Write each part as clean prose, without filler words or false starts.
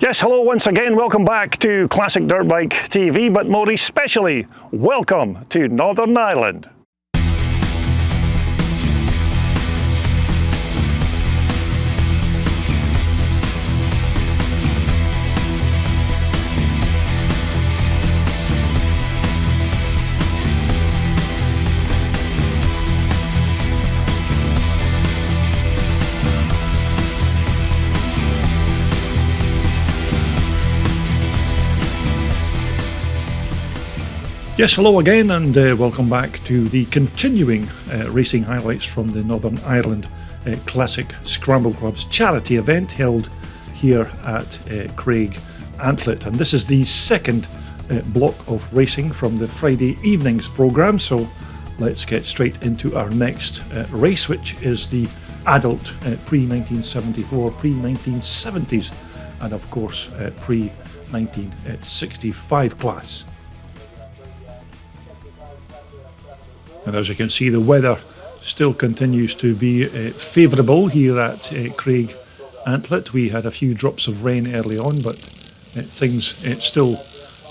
Yes, hello once again. Welcome back to Classic Dirt Bike TV, but more especially, welcome to Northern Ireland. Yes, hello again, and welcome back to the continuing racing highlights from the Northern Ireland Classic Scramble Club's charity event held here at Craigantlet. And this is the second block of racing from the Friday evening's programme, so let's get straight into our next race, which is the adult pre-1974, pre-1970s, and of course pre-1965 class. And as you can see, the weather still continues to be favourable here at Craigantlet. We had a few drops of rain early on, but things still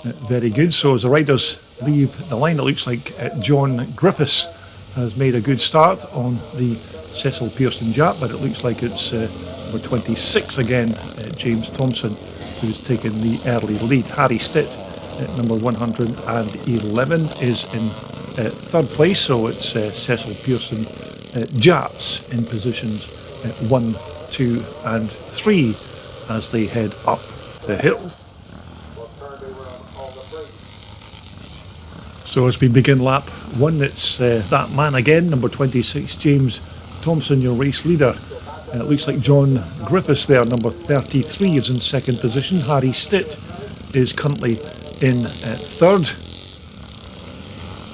very good. So as the riders leave the line, it looks like John Griffiths has made a good start on the Cecil Pearson Jap, but it looks like it's number 26 again, James Thompson, who's taken the early lead. Harry Stitt at number 111 is in third place, so it's Cecil Pearson Japs in positions 1, 2 and 3 as they head up the hill. So as we begin lap 1, it's that man again, number 26, James Thompson, your race leader. It looks like John Griffiths there, number 33, is in second position. Harry Stitt is currently in third.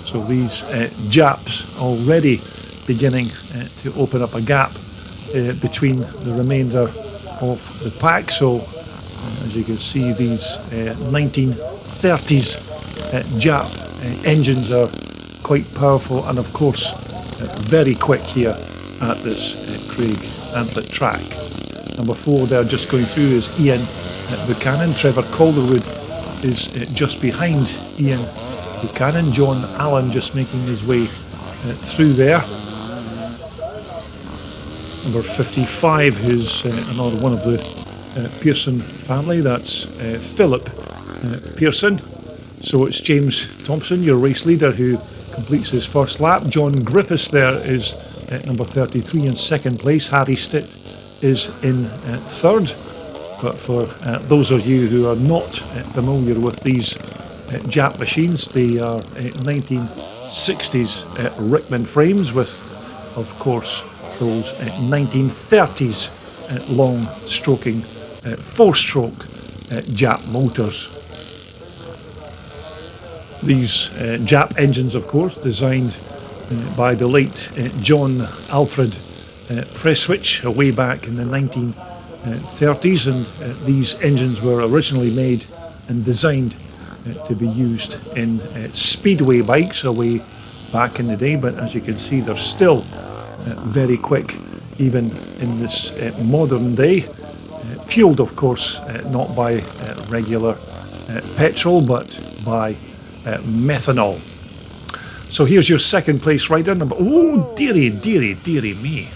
So these Japs already beginning to open up a gap between the remainder of the pack. So as you can see, these 1930s Jap engines are quite powerful and of course very quick here at this Craigantlet track. Number 4 there just going through is Ian Buchanan. Trevor Calderwood is just behind Ian Buchanan. John Allen just making his way through there. Number 55, who's another one of the Pearson family, that's Philip Pearson. So it's James Thompson, your race leader, who completes his first lap. John Griffiths there is number 33 in second place. Harry Stitt is in third. But for those of you who are not familiar with these Jap machines, they are 1960s Rickman frames with, of course, those 1930s long stroking 4-stroke Jap motors. These Jap engines, of course, designed by the late John Alfred Prestwich way back in the 1930s, and these engines were originally made and designed to be used in speedway bikes way back in the day, but as you can see, they're still very quick even in this modern day, fueled of course not by regular petrol but by methanol. So here's your second place rider, number, oh dearie me,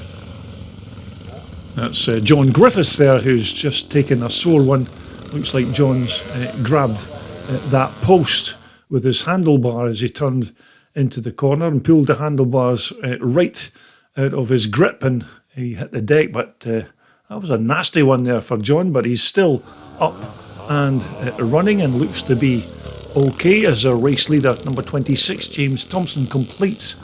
that's John Griffiths there, who's just taken a sore one. Looks like John's grabbed that post with his handlebar as he turned into the corner and pulled the handlebars right out of his grip, and he hit the deck. But that was a nasty one there for John, but he's still up and running and looks to be okay as a race leader. Number 26, James Thompson, completes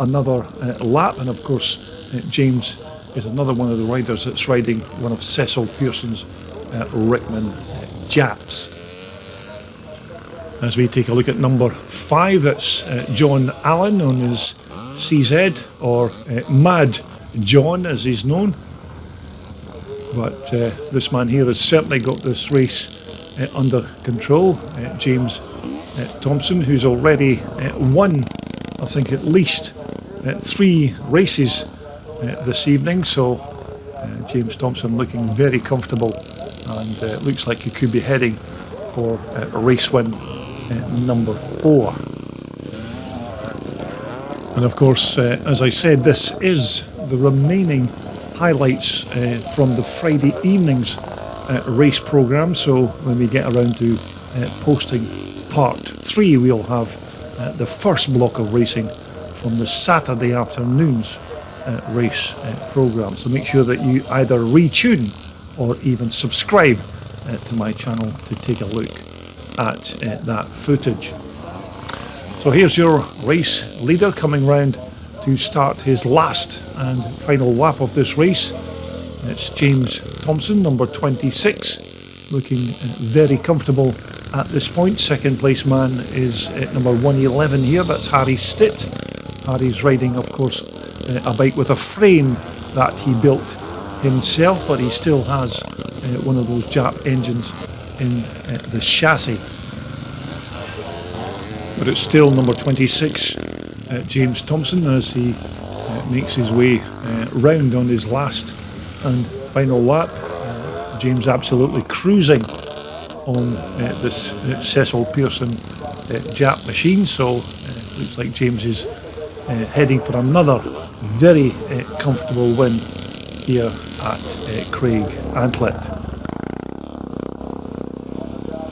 another lap, and of course James is another one of the riders that's riding one of Cecil Pearson's Rickman Japs. As we take a look at number 5, that's John Allen on his CZ, or Mad John as he's known. But this man here has certainly got this race under control. James Thompson, who's already won, I think, at least 3 races this evening. So James Thompson looking very comfortable and it looks like he could be heading for race win number 4. And of course, as I said, this is the remaining highlights from the Friday evening's race programme. So when we get around to posting part 3, we'll have the first block of racing from the Saturday afternoon's race programme. So make sure that you either retune or even subscribe to my channel to take a look at that footage. So here's your race leader coming round to start his last and final lap of this race. It's James Thompson, number 26, looking very comfortable at this point. Second place man is number 111 here, that's Harry Stitt. Harry's riding, of course, a bike with a frame that he built himself, but he still has one of those Jap engines in the chassis. But it's still number 26, James Thompson, as he makes his way round on his last and final lap. James absolutely cruising on this Cecil Pearson Jap machine, so looks like James is heading for another very comfortable win here at Craigantlet.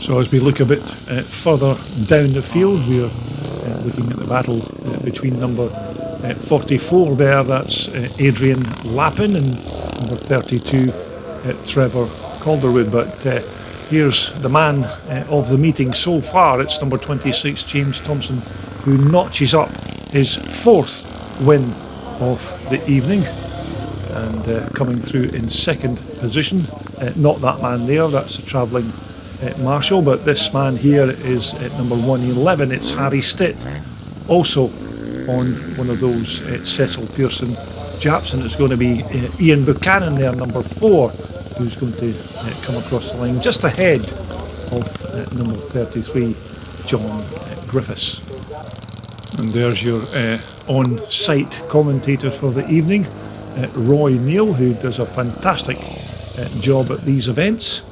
So as we look a bit further down the field, we're looking at the battle between number 44 there, that's Adrian Lappin, and number 32, Trevor Calderwood. But here's the man of the meeting so far. It's number 26, James Thompson, who notches up his 4th win of the evening, and coming through in second position. Not that man there, that's the travelling Marshall, but this man here is at number 111. It's Harry Stitt, also on one of those Cecil Pearson Japs, and it's going to be Ian Buchanan there, number 4, who's going to come across the line just ahead of number 33, John Griffiths. And there's your on-site commentator for the evening, Roy Neal, who does a fantastic job at these events.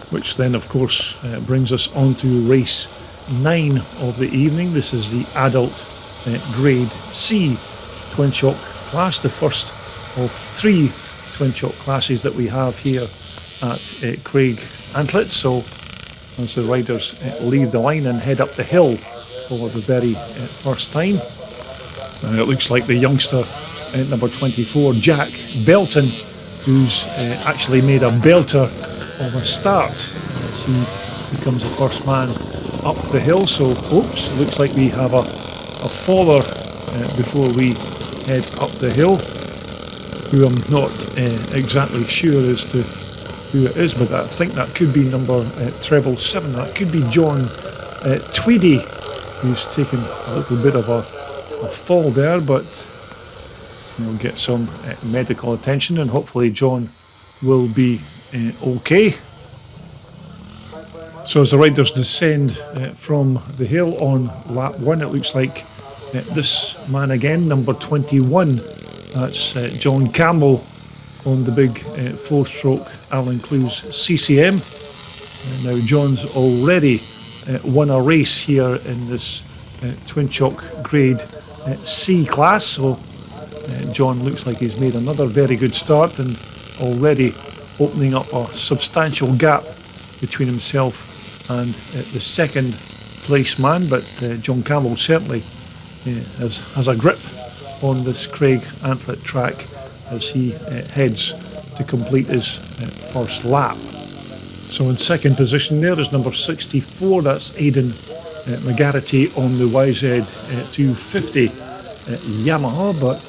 Which then, of course, brings us on to race 9 of the evening. This is the adult Grade C twin shock class, the first of 3 twin shock classes that we have here at Craigantlet. So as the riders leave the line and head up the hill for the very first time, it looks like the youngster number 24, Jack Belton, who's actually made a belter of a start as he becomes the first man up the hill. So, oops, looks like we have a faller before we head up the hill, who I'm not exactly sure as to who it is, but I think that could be number treble 7. That could be John Tweedy, who's taken a little bit of a fall there, but he'll get some medical attention, and hopefully John will be okay. So as the riders descend from the hill on lap 1, it looks like this man again, number 21, that's John Campbell on the big 4-stroke Alan Clues CCM. Now John's already won a race here in this twin shock grade C class, so John looks like he's made another very good start and already opening up a substantial gap between himself and the second place man. But John Campbell certainly has a grip on this Craigantlet track as he heads to complete his first lap. So in second position there is number 64, that's Aidan McGarity on the YZ 250 Yamaha, but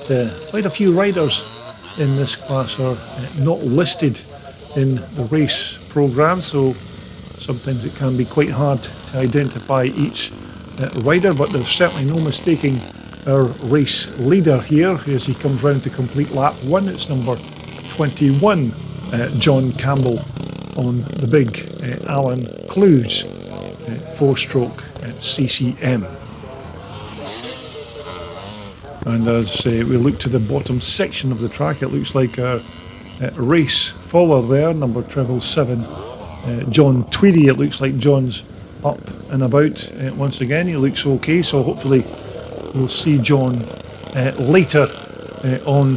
quite a few riders in this class are not listed in the race programme, so sometimes it can be quite hard to identify each rider, but there's certainly no mistaking our race leader here as he comes round to complete lap 1. It's number 21, John Campbell on the big Alan Clues 4-stroke CCM. And as we look to the bottom section of the track, it looks like our race follower there, number 777, John Tweedy. It looks like John's up and about once again. He looks okay, so hopefully we'll see John later on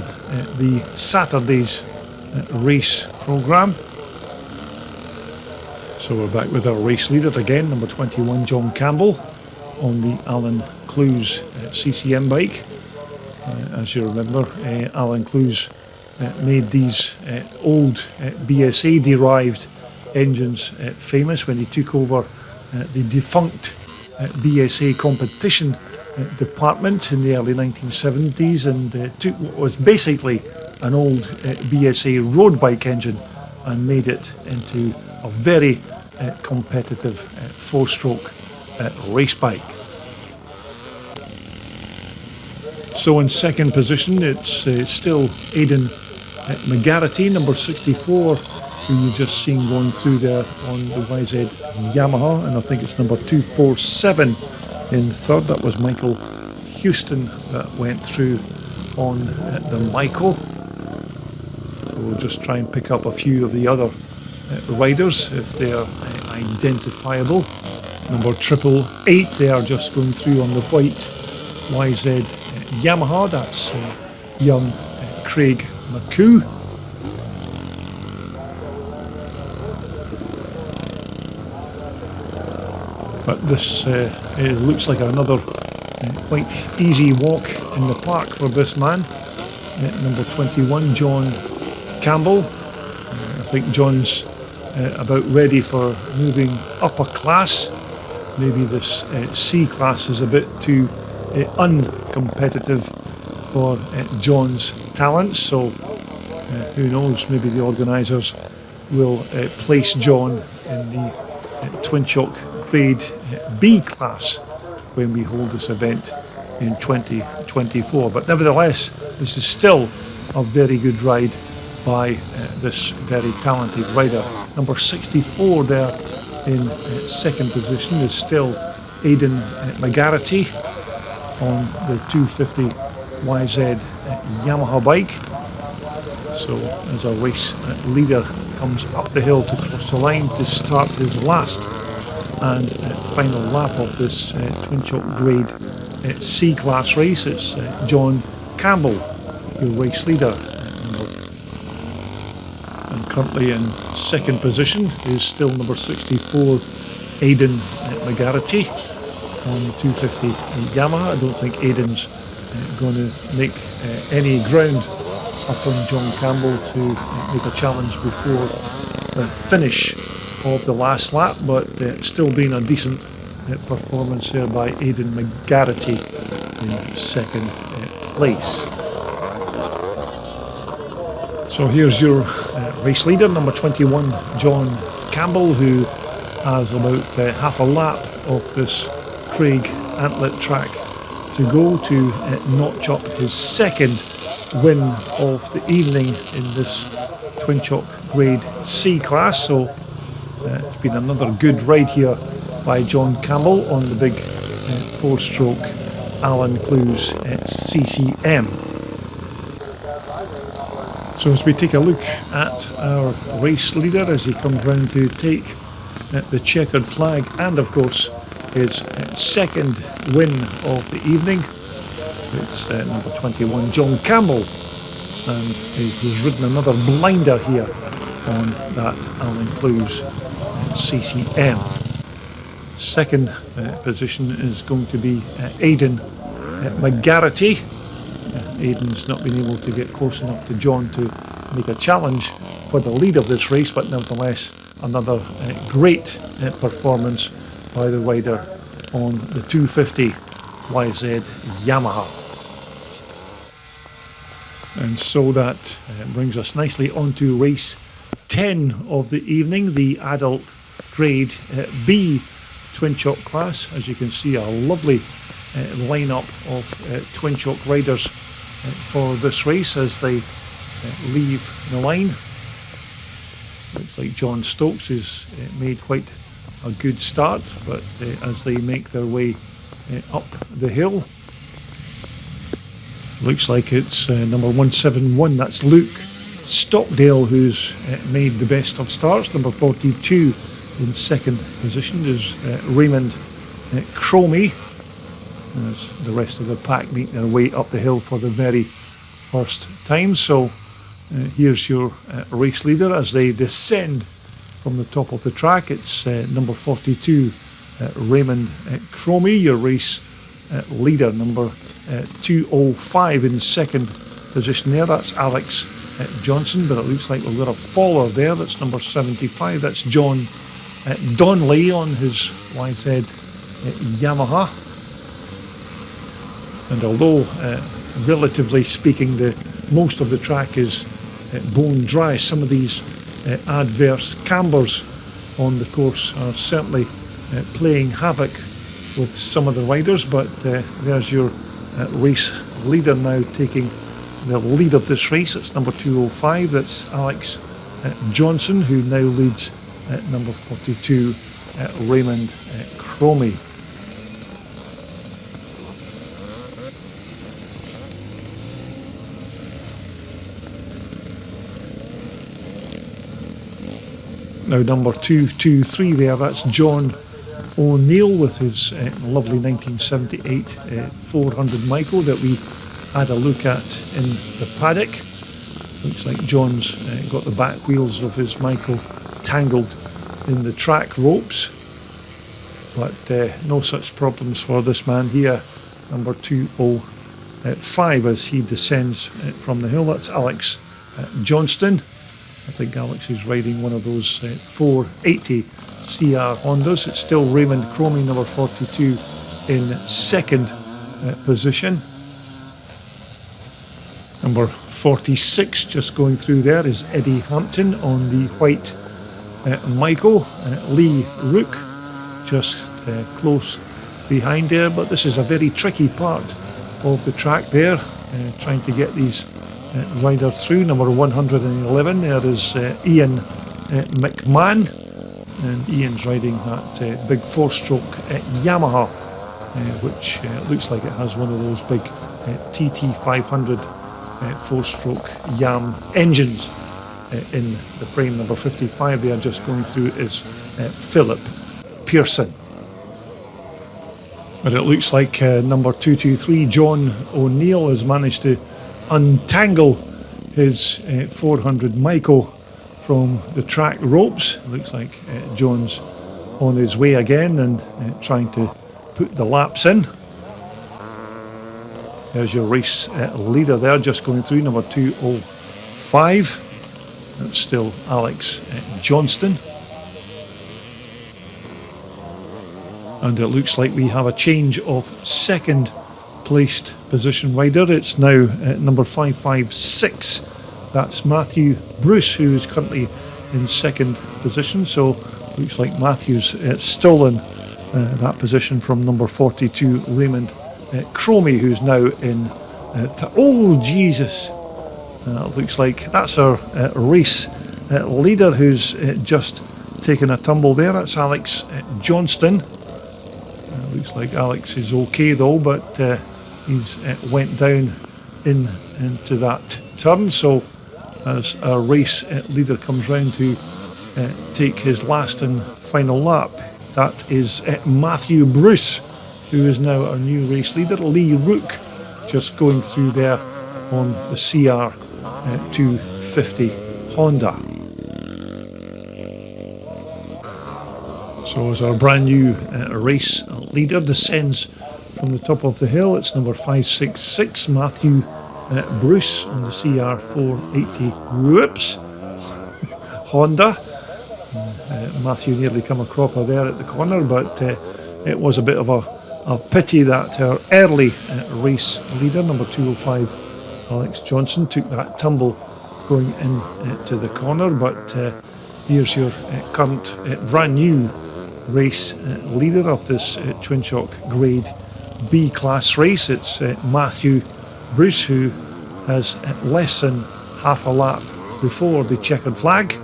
the Saturday's race programme. So we're back with our race leader again, number 21, John Campbell, on the Alan Clues CCM bike. As you remember, Alan Clues made these old BSA-derived engines famous when he took over the defunct BSA competition department in the early 1970s and took what was basically an old BSA road bike engine and made it into a very competitive four-stroke race bike. So in second position it's still Aidan McGarity, number 64, who you've just seen going through there on the YZ Yamaha, and I think it's number 247 in third. That was Michael Houston that went through on the Michael. So we'll just try and pick up a few of the other riders if they are identifiable. Number 888, they are just going through on the white YZ Yamaha. That's young Craig McCoo. But this it looks like another quite easy walk in the park for this man. Number 21, John Campbell. I think John's about ready for moving up a class. Maybe this C class is a bit too uncompetitive for John's talents, so who knows, maybe the organisers will place John in the Twin Shock Grade B class when we hold this event in 2024. But nevertheless, this is still a very good ride by this very talented rider. Number 64 there in second position is still Aidan McGarity on the 250 YZ Yamaha bike. So as our race leader comes up the hill to cross the line to start his last and final lap of this Twin Shock Grade C class race, it's John Campbell, your race leader. And currently in second position is still number 64, Aidan McGarity on the 250 Yamaha. I don't think Aidan's going to make any ground up on John Campbell to make a challenge before the finish of the last lap, but still being a decent performance there by Aidan McGarity in second place. So here's your race leader, number 21, John Campbell, who has about half a lap of this Craigantlet track to go to notch up his second win of the evening in this Twin Shock Grade C class. So it's been another good ride here by John Campbell on the big four-stroke Alan Clues CCM. So as we take a look at our race leader as he comes round to take the checkered flag and of course his second win of the evening, it's number 21, John Campbell, and he's ridden another blinder here on that Alan Clues CCM. Second position is going to be Aidan McGarity. Aidan's not been able to get close enough to John to make a challenge for the lead of this race, but nevertheless another great performance by the rider on the 250 YZ Yamaha. And so that brings us nicely onto race 10 of the evening, the adult grade B Twin Shock class. As you can see, a lovely lineup of Twin Shock riders for this race as they leave the line. Looks like John Stokes has made quite a good start, but as they make their way up the hill, looks like it's number 171, that's Luke Stockdale, who's made the best of starts. Number 42 in second position is Raymond Cromie, as the rest of the pack make their way up the hill for the very first time. So here's your race leader as they descend from the top of the track. It's number 42 Raymond Cromie, your race leader. Number 205 in second position there, that's Alex Johnson, but it looks like we've got a faller there. That's number 75, that's John Donnelly on his YZ Yamaha. And although relatively speaking most of the track is bone dry, some of these adverse cambers on the course are certainly playing havoc with some of the riders. But there's your race leader now taking the lead of this race. It's number 205, that's Alex Johnson, who now leads at number 42 Raymond Cromie. Now number 223 there, that's John O'Neill with his lovely 1978 400 Micro that we had a look at in the paddock. Looks like John's got the back wheels of his Micro tangled in the track ropes, but no such problems for this man here, number 205, as he descends from the hill. That's Alex Johnston. I think Alex is riding one of those 480 CR Hondas. It's still Raymond Cromie, number 42, in second position. Number 46 just going through there is Eddie Hampton on the white Michael. Lee Rook just close behind there, but this is a very tricky part of the track there, trying to get these riders through. Number 111 there is Ian McMahon, and Ian's riding that big four-stroke Yamaha, which looks like it has one of those big TT500 four-stroke Yam engines in the frame. Number 55 they are just going through is Philip Pearson. But it looks like number 223 John O'Neill has managed to untangle his 400 Micro from the track ropes. It looks like John's on his way again and trying to put the laps in. There's your race leader there just going through, number 205. That's still Alex Johnston. And it looks like we have a change of second placed position rider. It's now number 556. That's Matthew Bruce, who is currently in second position. So looks like Matthew's stolen that position from number 42 Raymond Cromie, who's now in oh Jesus, looks like that's our race leader who's just taken a tumble there. That's Alex Johnston. Looks like Alex is okay though, but he's went down into that turn. So as our race leader comes round to take his last and final lap, that is Matthew Bruce, who is now our new race leader. Lee Rook just going through there on the CR 250 Honda. So as our brand new race leader descends from the top of the hill, it's number 566 Matthew Bruce on the CR 480 whoops Honda. Matthew nearly come a cropper there at the corner, but it was a bit of a pity that our early race leader, number 205 Alex Johnson, took that tumble going into the corner. But here's your current brand new race leader of this Twin Shock Grade B class race. It's Matthew Bruce, who has less than half a lap before the checkered flag.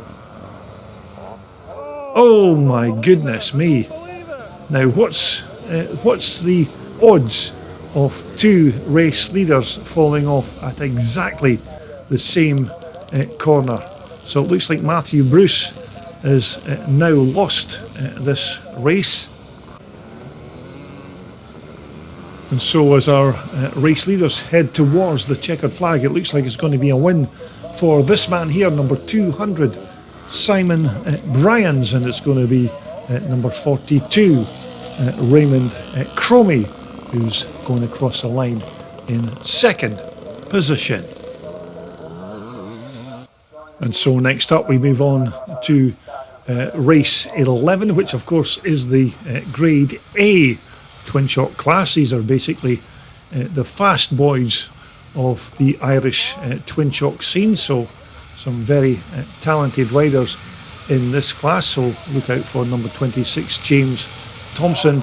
Oh my goodness me. Now what's the odds of two race leaders falling off at exactly the same corner. So it looks like Matthew Bruce is now lost this race. And so as our race leaders head towards the checkered flag, it looks like it's going to be a win for this man here, number 200, Simon Bryans, and it's going to be number 42, Raymond Cromie, who's going across the line in second position. And so next up we move on to race 11, which of course is the Grade A twin shock class. These are basically the fast boys of the Irish twin shock scene, so some very talented riders in this class. So look out for number 26, James Thompson,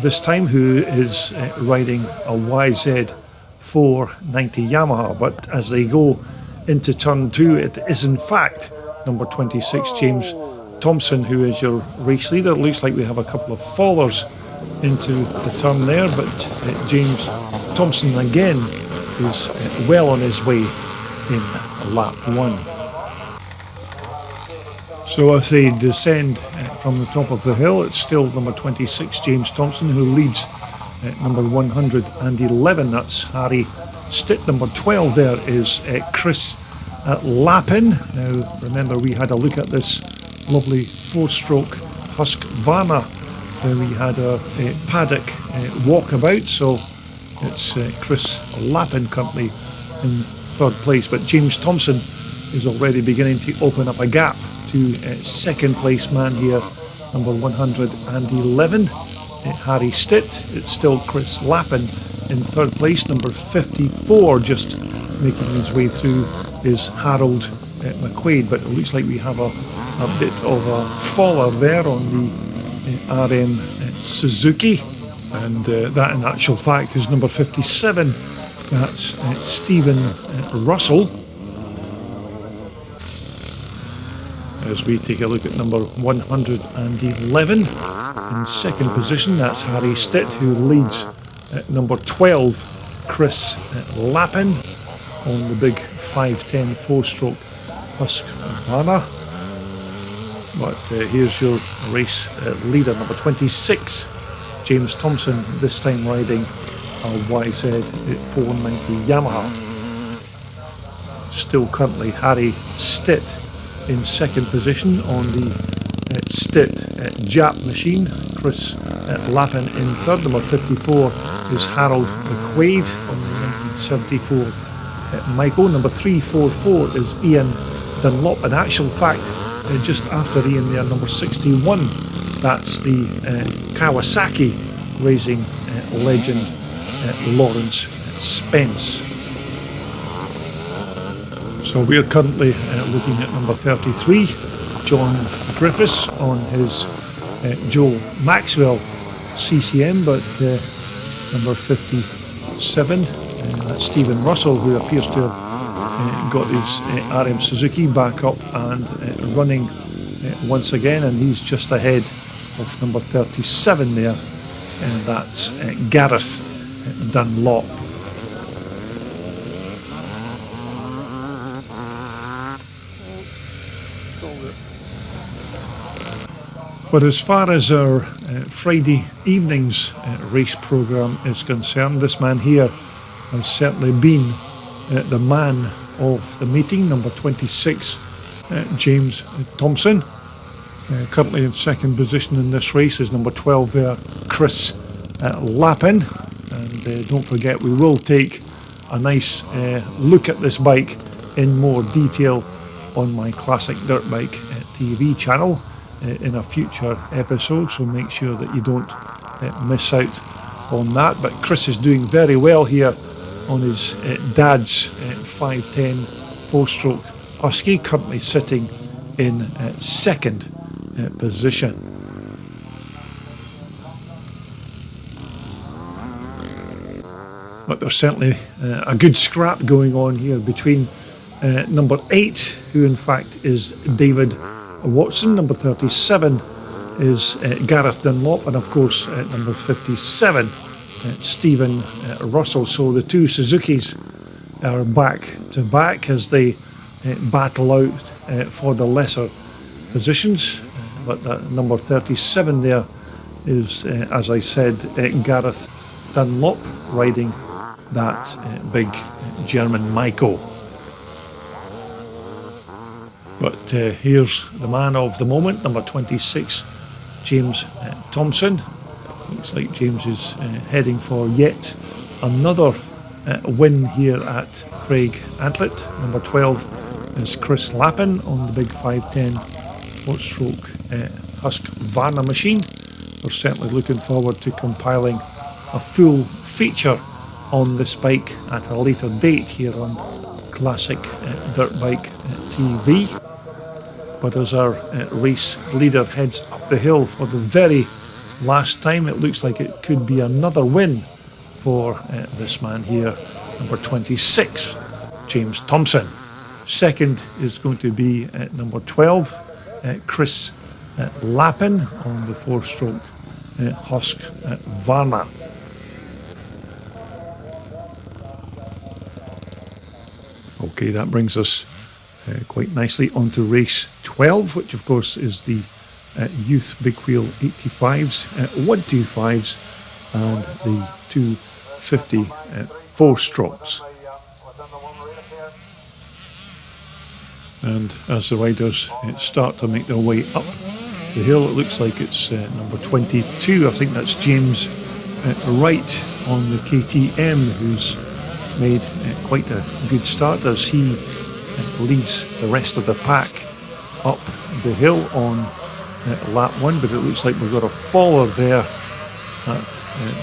this time, who is riding a YZ490 Yamaha. But as they go into turn 2, it is in fact number 26, James Thompson, who is your race leader. It looks like we have a couple of fallers into the turn there, but James Thompson again is well on his way in lap 1. So as they descend from the top of the hill, it's still number 26, James Thompson, who leads number 111. That's Harry Stitt. Number 12 there is Chris Lappin. Now remember, we had a look at this lovely 4-stroke Husqvarna where we had a paddock walkabout, so it's Chris Lappin currently in third place, but James Thompson is already beginning to open up a gap to second place man here, number 111, Harry Stitt. It's still Chris Lappin in third place. Number 54 just making his way through is Harold McQuaid, but it looks like we have a bit of a faller there on the RM Suzuki, and that in actual fact is number 57. That's Stephen Russell. As we take a look at number 111 in second position, that's Harry Stitt, who leads at number 12, Chris Lappin on the big 510 4-stroke Husqvarna. But here's your race leader, number 26, James Thompson, this time riding a YZ490 Yamaha. Still currently Harry Stitt in second position on the Stitt Jap machine. Chris Lappin in third. Number 54 is Harold McQuaid on the 1974 Michael. Number 344 is Ian Dunlop. In actual fact, just after Ian there, number 61, that's the Kawasaki racing legend Lawrence Spence. So we're currently looking at number 33, John Griffiths on his Joe Maxwell CCM, but number 57, that's Stephen Russell, who appears to have got his RM Suzuki back up and running once again, and he's just ahead of number 37 there, and that's Gareth Dunlop. But as far as our Friday evening's race programme is concerned, this man here has certainly been the man of the meeting, number 26, James Thompson. Currently in second position in this race is number 12 there, Chris Lappin. And don't forget, we will take a nice look at this bike in more detail on my Classic Dirt Bike TV channel in a future episode, so make sure that you don't miss out on that. But Chris is doing very well here on his dad's 510 4-stroke Husky, currently sitting in second position. But there's certainly a good scrap going on here between number 8, who in fact is David Watson, number 37 is Gareth Dunlop, and of course number 57 Stephen Russell. So the two Suzukis are back to back as they battle out for the lesser positions. But that number 37 there is, as I said, Gareth Dunlop riding that big German Maiko. But here's the man of the moment, number 26, James Thompson. Looks like James is heading for yet another win here at Craigantlet. Number 12 is Chris Lappin on the big 510 4-stroke Husqvarna machine. We're certainly looking forward to compiling a full feature on this bike at a later date here on Classic Dirt Bike TV. But as our race leader heads up the hill for the very last time, it looks like it could be another win for this man here, number 26, James Thompson. Second is going to be number 12, Chris Lappin on the 4-stroke Husqvarna. Okay, that brings us quite nicely onto race 12, which of course is the Youth Big Wheel 85s, 125s and the 250 4-strokes. And as the riders start to make their way up the hill, it looks like it's number 22, I think that's James Wright on the KTM, who's made quite a good start as he leads the rest of the pack up the hill on lap 1, but it looks like we've got a faller there at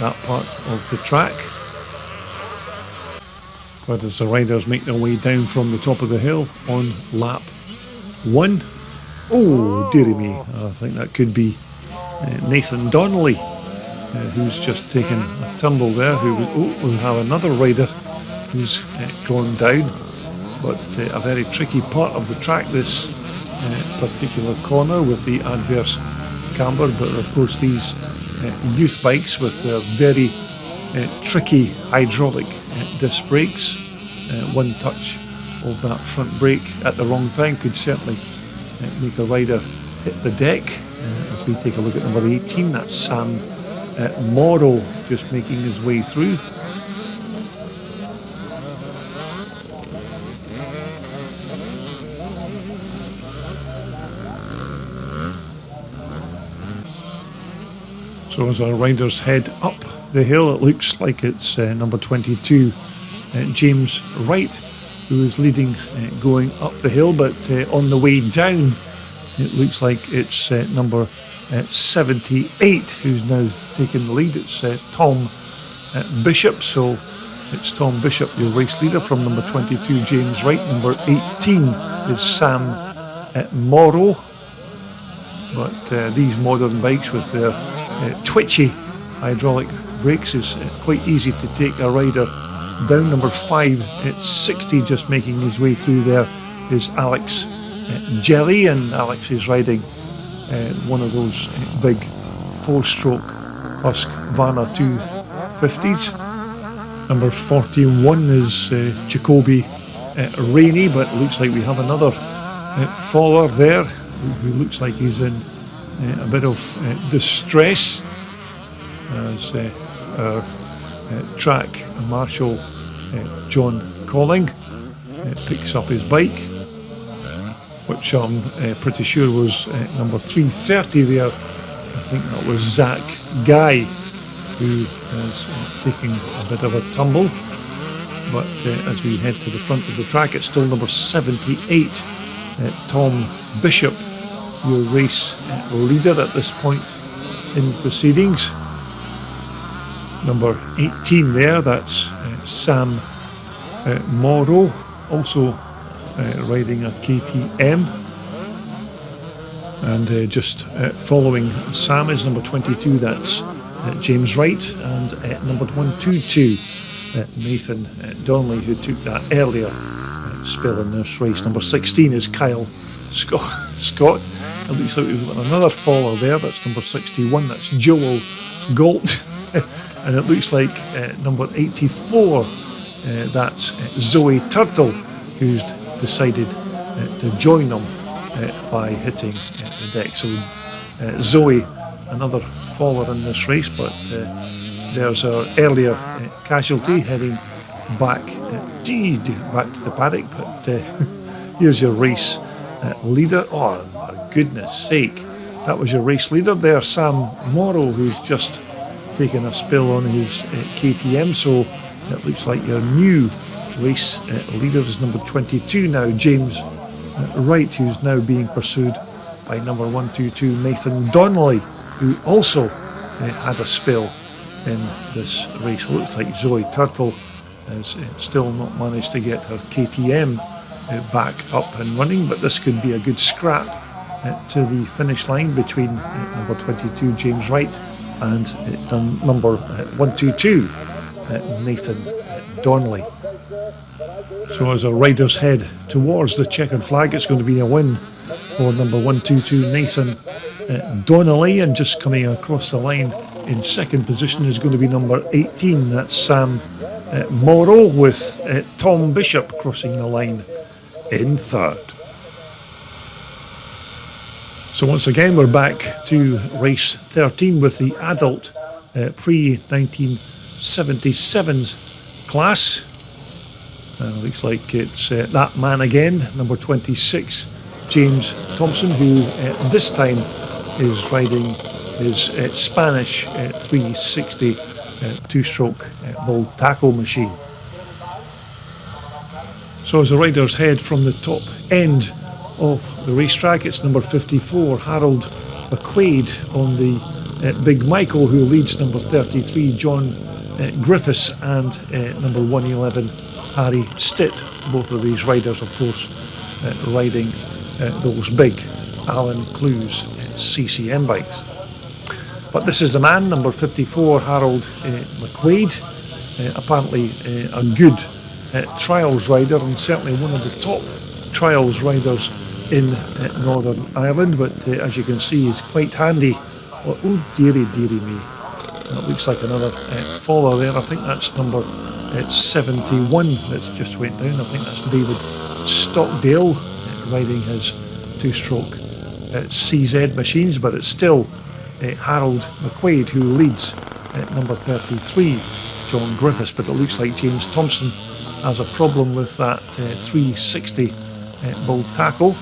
that part of the track. But as the riders make their way down from the top of the hill on lap 1, oh dearie me, I think that could be Nathan Donnelly, who's just taken a tumble there, who will have another rider who's gone down. But a very tricky part of the track, this particular corner with the adverse camber. But of course these youth bikes with their very tricky hydraulic disc brakes, one touch of that front brake at the wrong time could certainly make a rider hit the deck. As we take a look at number 18, that's Sam Morrow just making his way through. So as our riders head up the hill, it looks like it's number 22, James Wright, who is leading going up the hill, but on the way down, it looks like it's number 78 who's now taking the lead. It's Tom Bishop, so it's Tom Bishop, your race leader, from number 22, James Wright. Number 18 is Sam Morrow. But these modern bikes with their twitchy hydraulic brakes is quite easy to take a rider down. Number 5 at 60, just making his way through there, is Alex Jelly, and Alex is riding one of those big 4-stroke Husqvarna 250s. Number 41 is Jacoby Rainey, but it looks like we have another faller there who looks like he's in a bit of distress, as our track marshal John Colling picks up his bike, which I'm pretty sure was number 330 there. I think that was Zach Guy, who is taking a bit of a tumble. But as we head to the front of the track, it's still number 78, Tom Bishop, your race leader at this point in the proceedings. Number 18 there, that's Sam Morrow, also riding a KTM. And just following Sam is number 22, that's James Wright, and number 122, Nathan Donnelly, who took that earlier spell in this race. Number 16 is Kyle Scott. It looks like we've got another faller there, that's number 61, that's Joel Galt. And it looks like number 84, that's Zoe Turtle, who's decided to join them by hitting the deck. So Zoe, another faller in this race, but there's our earlier casualty heading back to the paddock. But here's your race leader. Oh my goodness sake, that was your race leader there, Sam Morrow, who's just taken a spill on his KTM. So it looks like your new race leader is number 22 now, James Wright, who's now being pursued by number 122 Nathan Donnelly, who also had a spill in this race. Looks like Zoe Turtle has still not managed to get her KTM back up and running, but this could be a good scrap to the finish line between number 22 James Wright and number 122 Nathan Donnelly. So as our riders head towards the checkered flag, it's going to be a win for number 122 Nathan Donnelly, and just coming across the line in second position is going to be number 18, that's Sam Morrow, with Tom Bishop crossing the line in third. So once again we're back to race 13 with the adult pre-1977s class. Looks like it's that man again, number 26 James Thompson, who this time is riding his Spanish 360 two-stroke bull tackle machine. So as the riders head from the top end of the racetrack, it's number 54 Harold McQuaid on the Big Michael, who leads number 33 John Griffiths and number 111 Harry Stitt. Both of these riders, of course, riding those big Alan Clues CCM bikes. But this is the man, number 54 Harold McQuaid, apparently a good trials rider, and certainly one of the top trials riders in Northern Ireland. But as you can see, he's quite handy. Oh dearie me, that looks like another faller there. I think that's number 71 that's just went down. I think that's David Stockdale riding his two-stroke CZ machines, but it's still Harold McQuaid who leads number 33 John Griffiths. But it looks like James Thompson has a problem with that 360 bull tackle,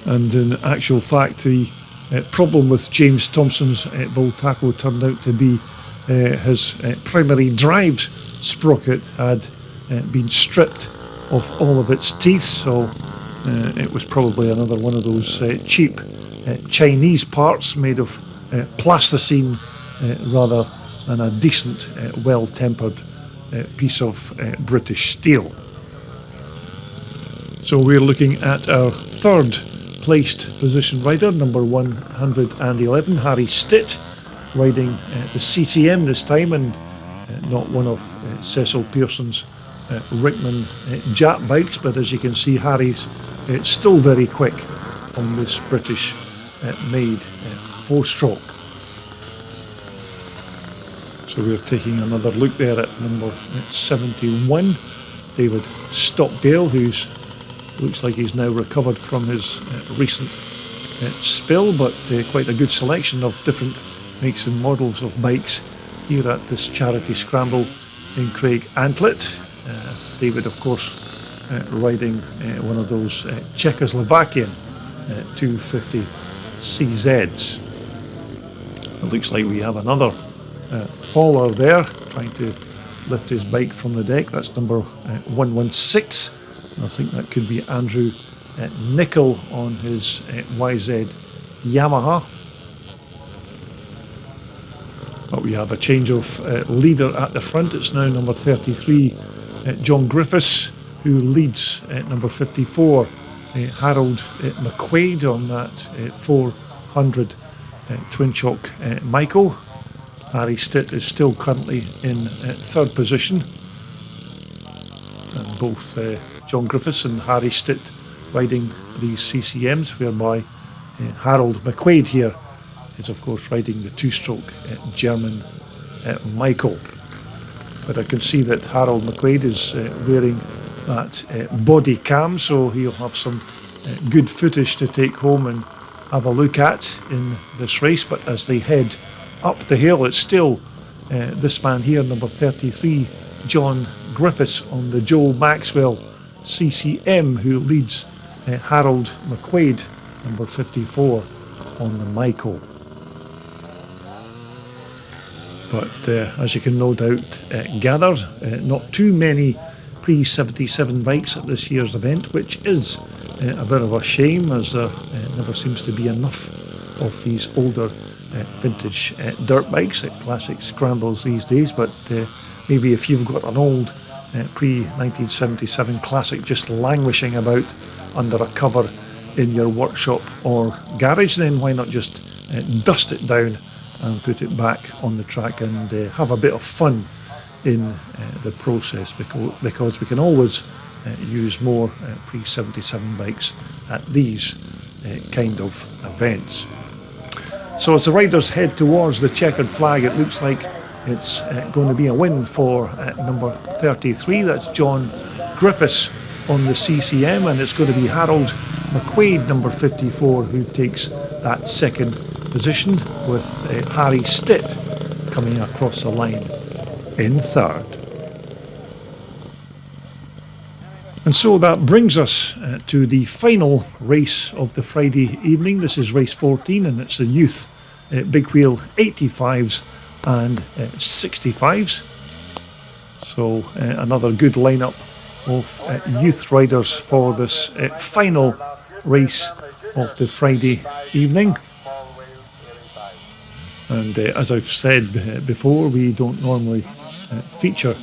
and in actual fact the problem with James Thompson's bull tackle turned out to be his primary drive sprocket had been stripped of all of its teeth, so it was probably another one of those cheap Chinese parts made of plasticine rather than a decent, well-tempered piece of British steel. So we're looking at our third placed position rider, number 111 Harry Stitt, riding the CCM this time, and not one of Cecil Pearson's Rickman Jap bikes. But as you can see, Harry's still very quick on this British made four-stroke. So we're taking another look there at number 71 David Stockdale, who's looks like he's now recovered from his recent spill, but quite a good selection of different makes and models of bikes here at this Charity Scramble in Craigantlet. David, of course, riding one of those Czechoslovakian 250 CZs. It looks like we have another faller there, trying to lift his bike from the deck. That's number 116. I think that could be Andrew Nicol on his YZ Yamaha. But we have a change of leader at the front. It's now number 33 John Griffiths, who leads number 54 Harold McQuaid on that 400 twin shock Michael. Harry Stitt is still currently in third position, and both John Griffiths and Harry Stitt riding these CCMs, whereby Harold McQuaid here is of course riding the two-stroke German Michael. But I can see that Harold McQuaid is wearing that body cam, so he'll have some good footage to take home and have a look at in this race. But as they head up the hill, it's still this man here, number 33, John Griffiths on the Joe Maxwell CCM, who leads Harold McQuaid, number 54, on the Michael. But as you can no doubt gather, not too many pre-77 bikes at this year's event, which is a bit of a shame, as there never seems to be enough of these older vintage dirt bikes at Classic Scrambles these days. But maybe if you've got an old pre-1977 Classic just languishing about under a cover in your workshop or garage, then why not just dust it down and put it back on the track and have a bit of fun in the process, because we can always use more pre-77 bikes at these kind of events. So as the riders head towards the checkered flag, it looks like it's going to be a win for number 33, that's John Griffiths on the CCM, and it's going to be Harold McQuaid, number 54, who takes that second position, with Harry Stitt coming across the line in third. And so that brings us to the final race of the Friday evening. This is race 14, and it's the youth big wheel 85s and 65s. So another good lineup of youth riders for this final race of the Friday evening. And as I've said before, we don't normally feature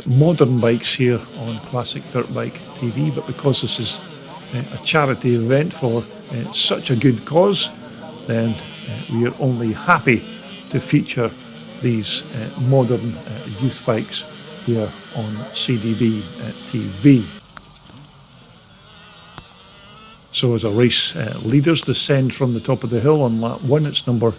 modern bikes here on Classic Dirt Bike TV, but because this is a charity event for such a good cause, then we are only happy to feature these modern youth bikes here on CDB TV. So as our race leaders descend from the top of the hill on lap 1, it's number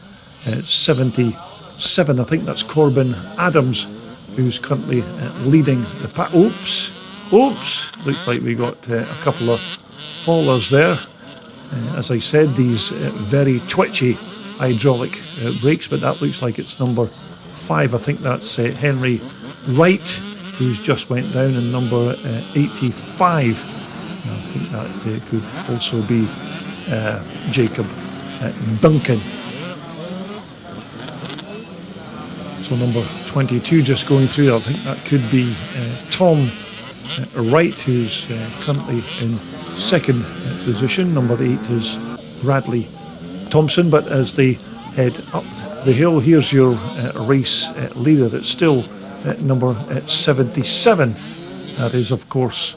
77, I think that's Corbin Adams, who's currently leading the pack. Oops, looks like we got a couple of fallers there. As I said, these very twitchy hydraulic brakes, but that looks like it's number 5, I think that's Henry Wright, who's just went down, and number 85, I think that could also be Jacob Duncan. So number 22 just going through, I think that could be Tom Wright, who's currently in second position. Number 8 is Bradley Thompson. But as they head up the hill, here's your race leader. It's still number 77. That is, of course,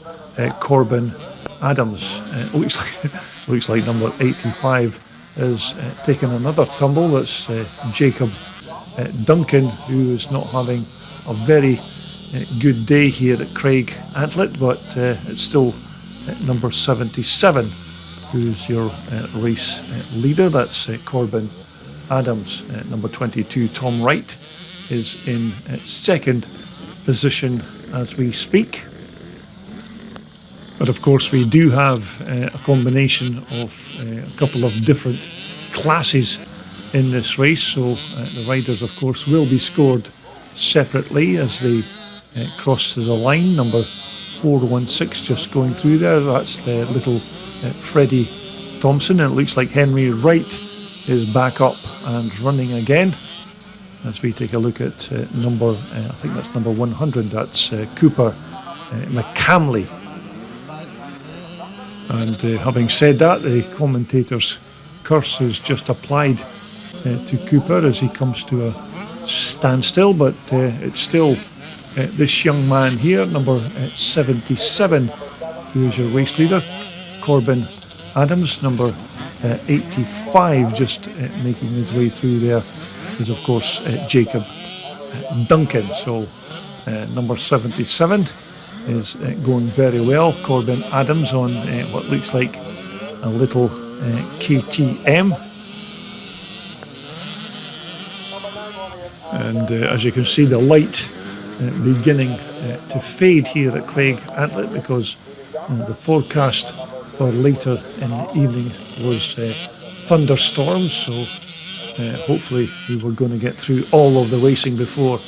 Corbin Adams. Looks like number 85 has taken another tumble. That's Jacob Duncan, who is not having a very good day here at Craigantlet, but it's still number 77 who's your race leader. That's Corbin Adams. Number 22, Tom Wright, is in second position as we speak. But of course we do have a combination of a couple of different classes in this race, so the riders of course will be scored separately as they cross to the line. Number 416 just going through there, that's the little Freddie Thompson, and it looks like Henry Wright is back up and running again as we take a look at number, I think that's number 100, that's Cooper McCamley. And having said that, the commentator's curse is just applied to Cooper as he comes to a standstill, but it's still this young man here, number 77, who is your race leader. Corbin Adams, number 85, just making his way through there, is of course Jacob Duncan. So number 77 is going very well. Corbin Adams on what looks like a little KTM. And as you can see, the light beginning to fade here at Craigantlet because the forecast for later in the evening was thunderstorms, so hopefully we were going to get through all of the racing before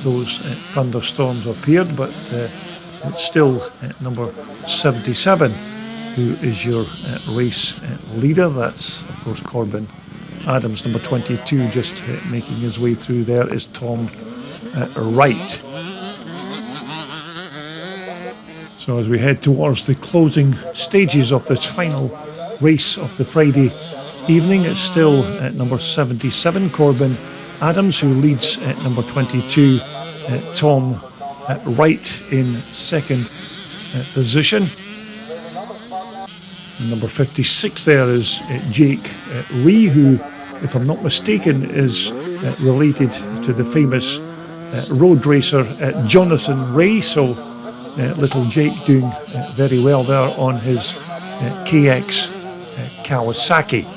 those thunderstorms appeared, but it's still number 77 who is your race leader. That's of course Corbin Adams. Number 22 just making his way through there is Tom Wright. So as we head towards the closing stages of this final race of the Friday evening, it's still at number 77 Corbin Adams who leads at number 22 Tom Wright in second position. And number 56 there is Jake Ree, who, if I'm not mistaken, is related to the famous road racer Jonathan Ray. So little Jake doing very well there on his KX Kawasaki.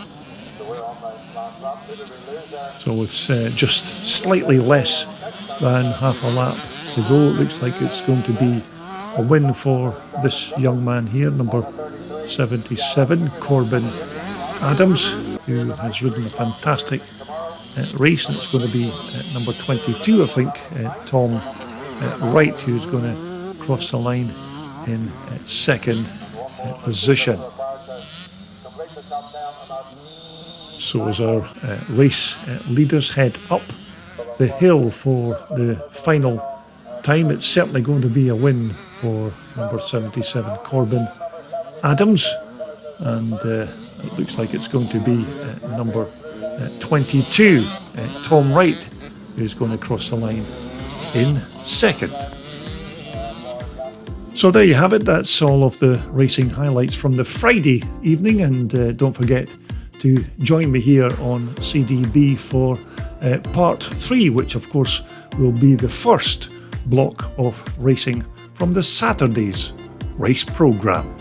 So it's just slightly less than half a lap to go. It looks like it's going to be a win for this young man here, number 77, Corbin Adams, who has ridden a fantastic race, and it's going to be number 22, I think, Tom Wright, who's going to cross the line in second position. So as our race leaders head up the hill for the final time, it's certainly going to be a win for number 77 Corbin Adams, and it looks like it's going to be number 22 Tom Wright who's going to cross the line in second. So there you have it. That's all of the racing highlights from the Friday evening, and don't forget to join me here on CDB for part 3, which of course will be the first block of racing from the Saturday's race programme.